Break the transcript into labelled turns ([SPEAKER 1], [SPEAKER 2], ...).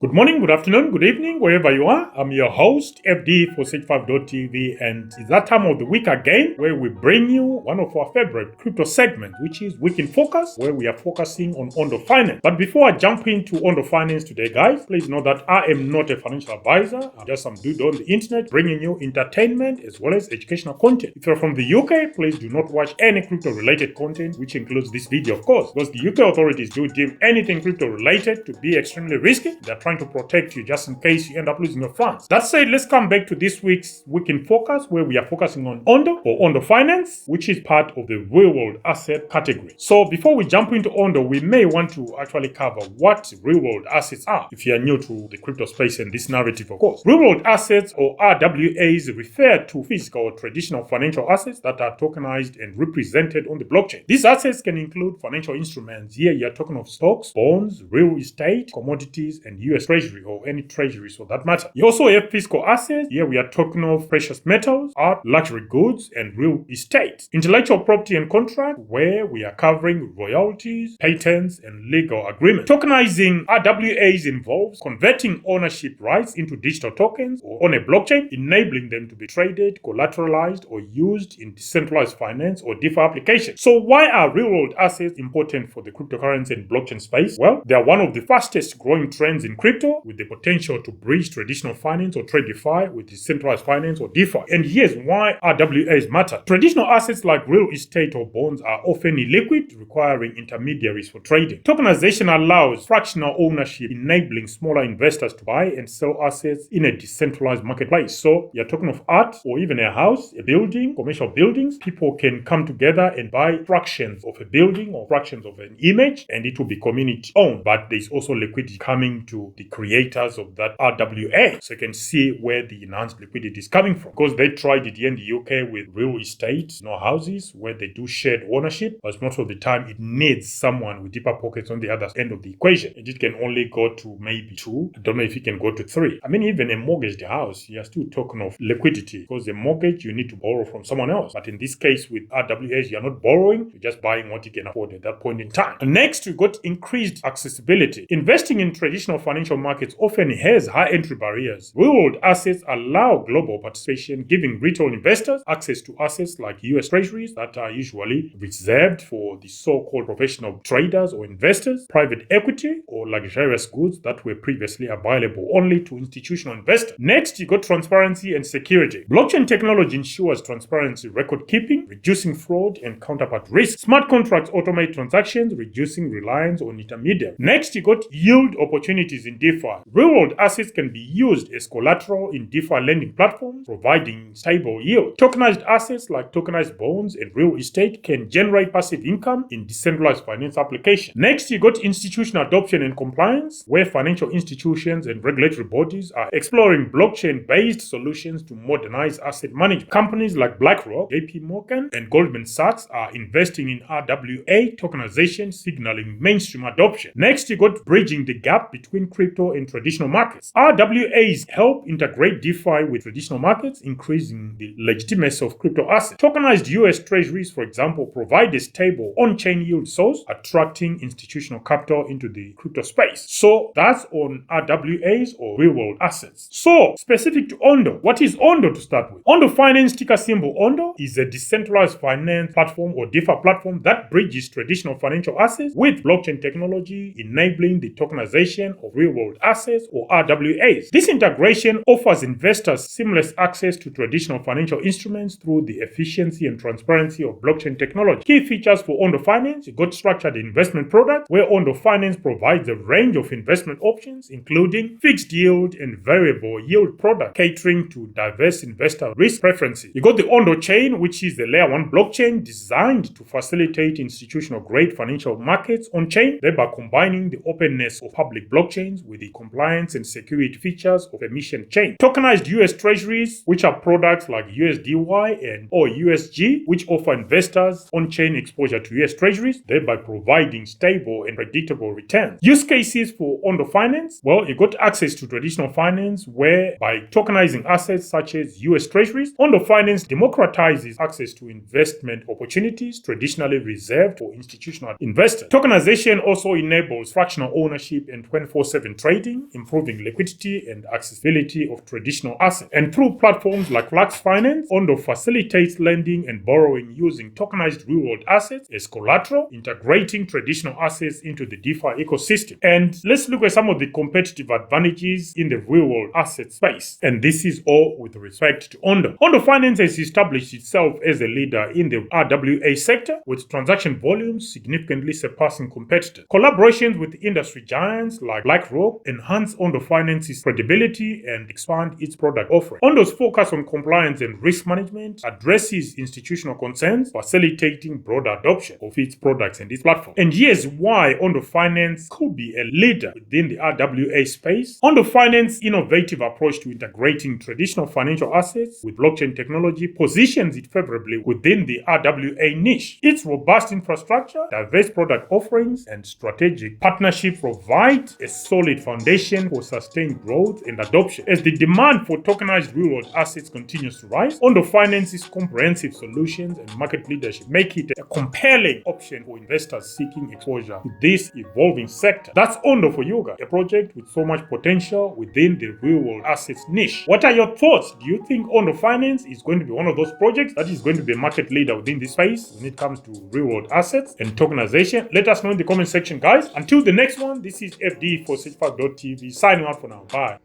[SPEAKER 1] Good morning, good afternoon, good evening, wherever you are. I'm your host, FD for Sage5.tv, and it's that time of the week again where we bring you one of our favorite crypto segments, which is Week in Focus, where we are focusing on OndoFinance. But before I jump into OndoFinance today, guys, please know that I am not a financial advisor. I'm just some dude on the internet bringing you entertainment as well as educational content. If you're from the UK, please do not watch any crypto-related content, which includes this video, of course, because the UK authorities do deem anything crypto-related to be extremely risky. They're trying to protect you just in case you end up losing your funds. That said, let's come back to this week's Week in Focus, where we are focusing on Ondo or OndoFinance, which is part of the real-world asset category. So before we jump into Ondo, we may want to actually cover what real-world assets are, if you are new to the crypto space and this narrative, of course. Real-world assets, or RWAs, refer to physical or traditional financial assets that are tokenized and represented on the blockchain. These assets can include financial instruments. Here you're talking of stocks, bonds, real estate, commodities, and US Treasury, or any treasuries for that matter. You also have physical assets. Here we are talking of precious metals, art, luxury goods, and real estate. Intellectual property and contract, where we are covering royalties, patents, and legal agreements. Tokenizing RWAs involves converting ownership rights into digital tokens or on a blockchain, enabling them to be traded, collateralized, or used in decentralized finance or DeFi applications. So why are real-world assets important for the cryptocurrency and blockchain space? Well, they are one of the fastest growing trends in crypto, with the potential to bridge traditional finance or trade DeFi with decentralized finance or DeFi. And here's why RWAs matter. Traditional assets like real estate or bonds are often illiquid, requiring intermediaries for trading. Tokenization allows fractional ownership, enabling smaller investors to buy and sell assets in a decentralized marketplace. So you're talking of art or even a house, a building, commercial buildings. People can come together and buy fractions of a building or fractions of an image, and it will be community owned. But there's also liquidity coming to the creators of that RWA. So you can see where the enhanced liquidity is coming from. Because they tried it here in the UK with real estate, houses where they do shared ownership, but most of the time it needs someone with deeper pockets on the other end of the equation. And it can only go to maybe 2. I don't know if it can go to 3. I mean, even a mortgaged house, you're still talking of liquidity, because a mortgage you need to borrow from someone else. But in this case with RWAs, you're not borrowing, you're just buying what you can afford at that point in time. And next, you got increased accessibility. Investing in traditional financial markets often has high entry barriers. Real-world assets allow global participation, giving retail investors access to assets like US Treasuries that are usually reserved for the so-called professional traders or investors, private equity, or luxurious goods that were previously available only to institutional investors. Next, you got transparency and security. Blockchain technology ensures transparency, record keeping, reducing fraud and counterpart risk. Smart contracts automate transactions, reducing reliance on intermediaries. Next, you got yield opportunities in DeFi. Real-world assets can be used as collateral in DeFi lending platforms, providing stable yield. Tokenized assets like tokenized bonds and real estate can generate passive income in decentralized finance applications. Next, you got institutional adoption and compliance, where financial institutions and regulatory bodies are exploring blockchain-based solutions to modernize asset management. Companies like BlackRock, JP Morgan, and Goldman Sachs are investing in RWA tokenization, signaling mainstream adoption. Next, you got bridging the gap between crypto and traditional markets. RWAs help integrate DeFi with traditional markets, increasing the legitimacy of crypto assets. Tokenized US Treasuries, for example, provide a stable on-chain yield source, attracting institutional capital into the crypto space. So that's on RWAs or real-world assets. So specific to Ondo, what is Ondo to start with? OndoFinance, ticker symbol Ondo, is a decentralized finance platform or DeFi platform that bridges traditional financial assets with blockchain technology, enabling the tokenization of real-world assets or RWAs. This integration offers investors seamless access to traditional financial instruments through the efficiency and transparency of blockchain technology. Key features for OndoFinance: you got structured investment product, where OndoFinance provides a range of investment options, including fixed yield and variable yield product, catering to diverse investor risk preferences. You got the Ondo chain, which is the layer 1 blockchain designed to facilitate institutional grade financial markets on chain, thereby combining the openness of public blockchains with the compliance and security features of a mission chain. Tokenized US Treasuries, which are products like USDY and OUSG, which offer investors on-chain exposure to US Treasuries, thereby providing stable and predictable returns. Use cases for OndoFinance: well, you got access to traditional finance, where by tokenizing assets such as US Treasuries, OndoFinance democratizes access to investment opportunities traditionally reserved for institutional investors. Tokenization also enables fractional ownership and 24/7 data-driven trading, improving liquidity and accessibility of traditional assets. And through platforms like OndoFinance, Ondo facilitates lending and borrowing using tokenized real-world assets as collateral, integrating traditional assets into the DeFi ecosystem. And let's look at some of the competitive advantages in the real-world asset space. And this is all with respect to Ondo. OndoFinance has established itself as a leader in the RWA sector, with transaction volumes significantly surpassing competitors. Collaborations with industry giants like BlackRock enhance OndoFinance's credibility and expand its product offering. Ondo's focus on compliance and risk management addresses institutional concerns, facilitating broader adoption of its products and its platform. And here's why OndoFinance could be a leader within the RWA space. OndoFinance's innovative approach to integrating traditional financial assets with blockchain technology positions it favorably within the RWA niche. Its robust infrastructure, diverse product offerings, and strategic partnerships provide a solid foundation for sustained growth and adoption. As the demand for tokenized real-world assets continues to rise, OndoFinance's comprehensive solutions and market leadership make it a compelling option for investors seeking exposure to this evolving sector. That's Ondo for you guys, a project with so much potential within the real-world assets niche. What are your thoughts? Do you think OndoFinance is going to be one of those projects that is going to be a market leader within this space when it comes to real-world assets and tokenization? Let us know in the comment section, guys. Until the next one, this is FD for 65.tv signing out for now. Bye.